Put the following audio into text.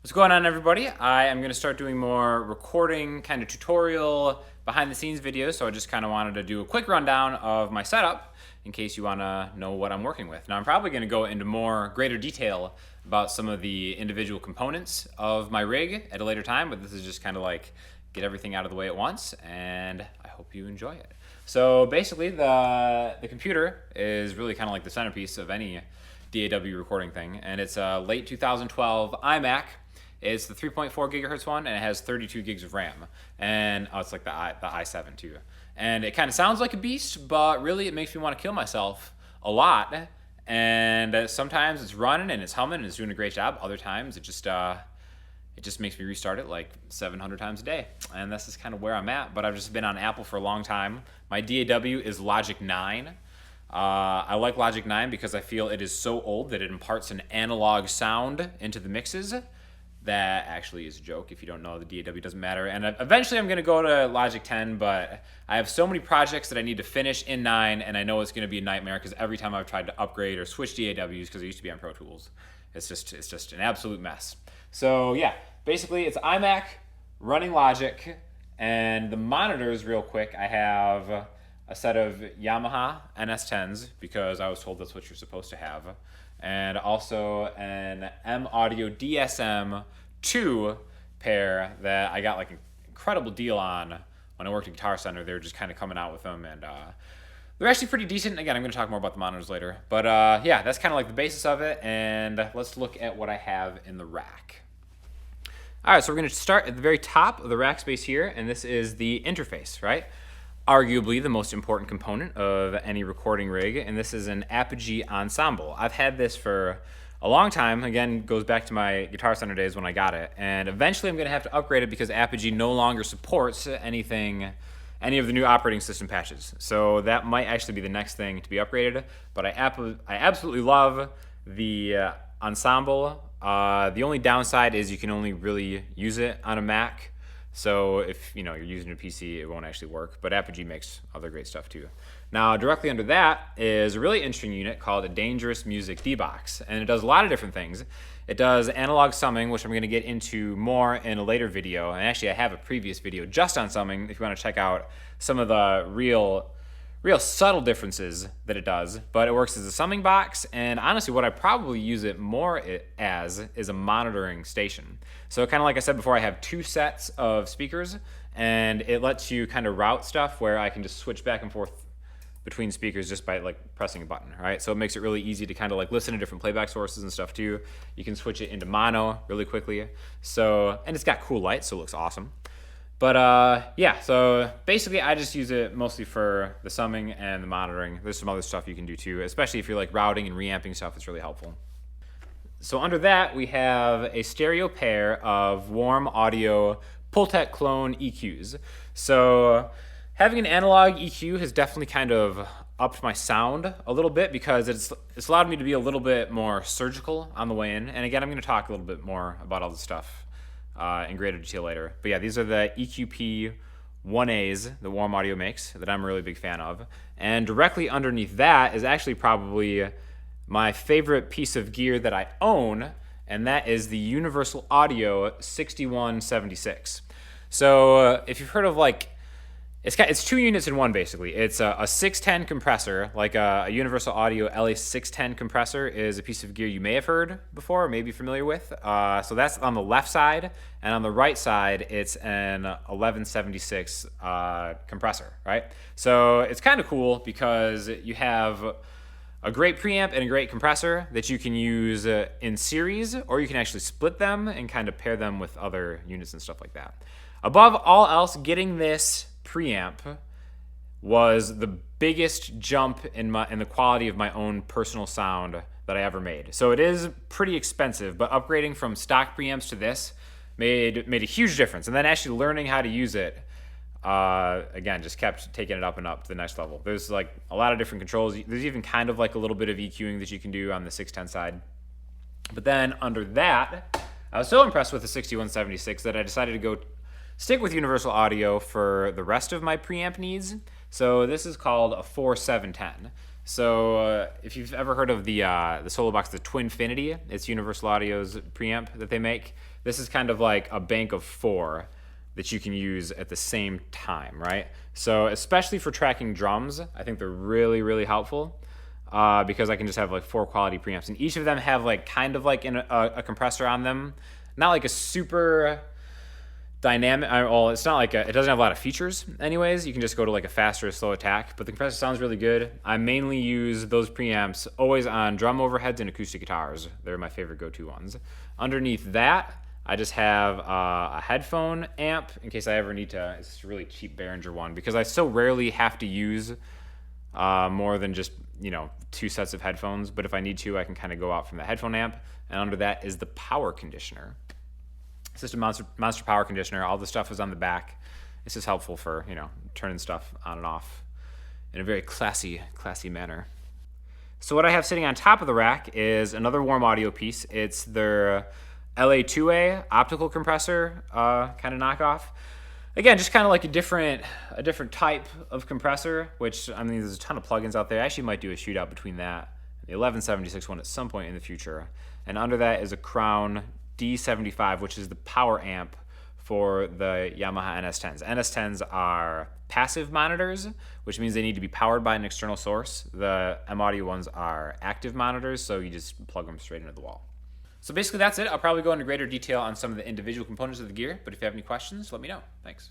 What's going on, everybody? I am going to start doing more recording kind of tutorial behind the scenes videos, so I just kind of wanted to do a quick rundown of my setup in case you want to know what I'm working with. Now I'm probably going to go into greater detail about some of the individual components of my rig at a later time, but this is just kind of like get everything out of the way at once, and I hope you enjoy it. So basically the computer is really kind of like the centerpiece of any DAW recording thing, and it's a late 2012 iMac. It's the 3.4 gigahertz one, and it has 32 gigs of RAM. And it's like the i7 too. And it kind of sounds like a beast, but really it makes me want to kill myself a lot. And sometimes it's running and it's humming and it's doing a great job. Other times it just makes me restart it like 700 times a day. And this is kind of where I'm at. But I've just been on Apple for a long time. My DAW is Logic 9. I like Logic 9 because I feel it is so old that it imparts an analog sound into the mixes. That actually is a joke. If you don't know, the DAW doesn't matter. And eventually I'm going to go to Logic 10, but I have so many projects that I need to finish in 9, and I know it's going to be a nightmare because every time I've tried to upgrade or switch DAWs, because I used to be on Pro Tools, it's just an absolute mess. So yeah, basically it's iMac running Logic, and the monitors real quick, I have a set of Yamaha NS-10s because I was told that's what you're supposed to have. And also an M Audio DSM 2 pair that I got like an incredible deal on when I worked at Guitar Center. They were just kind of coming out with them, and they're actually pretty decent. Again, I'm going to talk more about the monitors later. But yeah, that's kind of like the basis of it, and let's look at what I have in the rack. All right, so we're going to start at the very top of the rack space here, and this is the interface, right? Arguably the most important component of any recording rig, and this is an Apogee Ensemble. I've had this for a long time. Again, goes back to my Guitar Center days when I got it, and eventually I'm going to have to upgrade it because Apogee no longer supports any of the new operating system patches. So that might actually be the next thing to be upgraded, but I absolutely love the Ensemble. The only downside is you can only really use it on a Mac. So if you're using a PC, it won't actually work. But Apogee makes other great stuff too. Now, directly under that is a really interesting unit called a Dangerous Music D-Box. And it does a lot of different things. It does analog summing, which I'm going to get into more in a later video. And actually, I have a previous video just on summing if you want to check out some of the real subtle differences that it does, but it works as a summing box, and honestly what I probably use it more as is a monitoring station. So kind of like I said before, I have two sets of speakers, and it lets you kind of route stuff where I can just switch back and forth between speakers just by like pressing a button, right? So it makes it really easy to kind of like listen to different playback sources and stuff too. You can switch it into mono really quickly. So, and it's got cool lights, so it looks awesome. But yeah, so basically I just use it mostly for the summing and the monitoring. There's some other stuff you can do too, especially if you're like routing and reamping stuff. It's really helpful. So under that, we have a stereo pair of Warm Audio Pultec clone EQs. So having an analog EQ has definitely kind of upped my sound a little bit because it's allowed me to be a little bit more surgical on the way in. And again, I'm going to talk a little bit more about all this stuff in greater detail later. But yeah, these are the EQP 1As that Warm Audio makes that I'm a really big fan of. And directly underneath that is actually probably my favorite piece of gear that I own, and that is the Universal Audio 6176. So if you've heard of like, it's two units in one basically. It's a 610 compressor, like a Universal Audio LA610 compressor is a piece of gear you may have heard before or may be familiar with. So that's on the left side, and on the right side, it's an 1176 compressor, right? So it's kind of cool because you have a great preamp and a great compressor that you can use in series, or you can actually split them and kind of pair them with other units and stuff like that. Above all else, getting this preamp was the biggest jump in the quality of my own personal sound that I ever made. So it is pretty expensive, but upgrading from stock preamps to this made a huge difference. And then actually learning how to use it, again, just kept taking it up and up to the next level. There's like a lot of different controls. There's even kind of like a little bit of EQing that you can do on the 610 side. But then under that, I was so impressed with the 6176 that I decided to go stick with Universal Audio for the rest of my preamp needs. So this is called a 4710. So if you've ever heard of the solo box, the Twinfinity, it's Universal Audio's preamp that they make. This is kind of like a bank of 4 that you can use at the same time, right? So especially for tracking drums, I think they're really, really helpful because I can just have like 4 quality preamps, and each of them have like kind of like a compressor on them, not like a super dynamic. Well, it's not like it doesn't have a lot of features anyways. You can just go to like a fast or a slow attack, but the compressor sounds really good. I mainly use those preamps always on drum overheads and acoustic guitars. They're my favorite go-to ones. Underneath that, I just have a headphone amp in case I ever need to. It's a really cheap Behringer one because I so rarely have to use more than just 2 sets of headphones. But if I need to, I can kind of go out from the headphone amp. And under that is the power conditioner. System Monster Power Conditioner. All the stuff is on the back. This is helpful for turning stuff on and off in a very classy manner. So what I have sitting on top of the rack is another Warm Audio piece. It's their LA2A optical compressor kind of knockoff. Again, just kind of like a different type of compressor, which, I mean, there's a ton of plugins out there. I actually might do a shootout between that and the 1176 one at some point in the future. And under that is a Crown D75, which is the power amp for the Yamaha NS-10s. NS-10s are passive monitors, which means they need to be powered by an external source. The M-Audio ones are active monitors, so you just plug them straight into the wall. So basically that's it. I'll probably go into greater detail on some of the individual components of the gear, but if you have any questions, let me know. Thanks.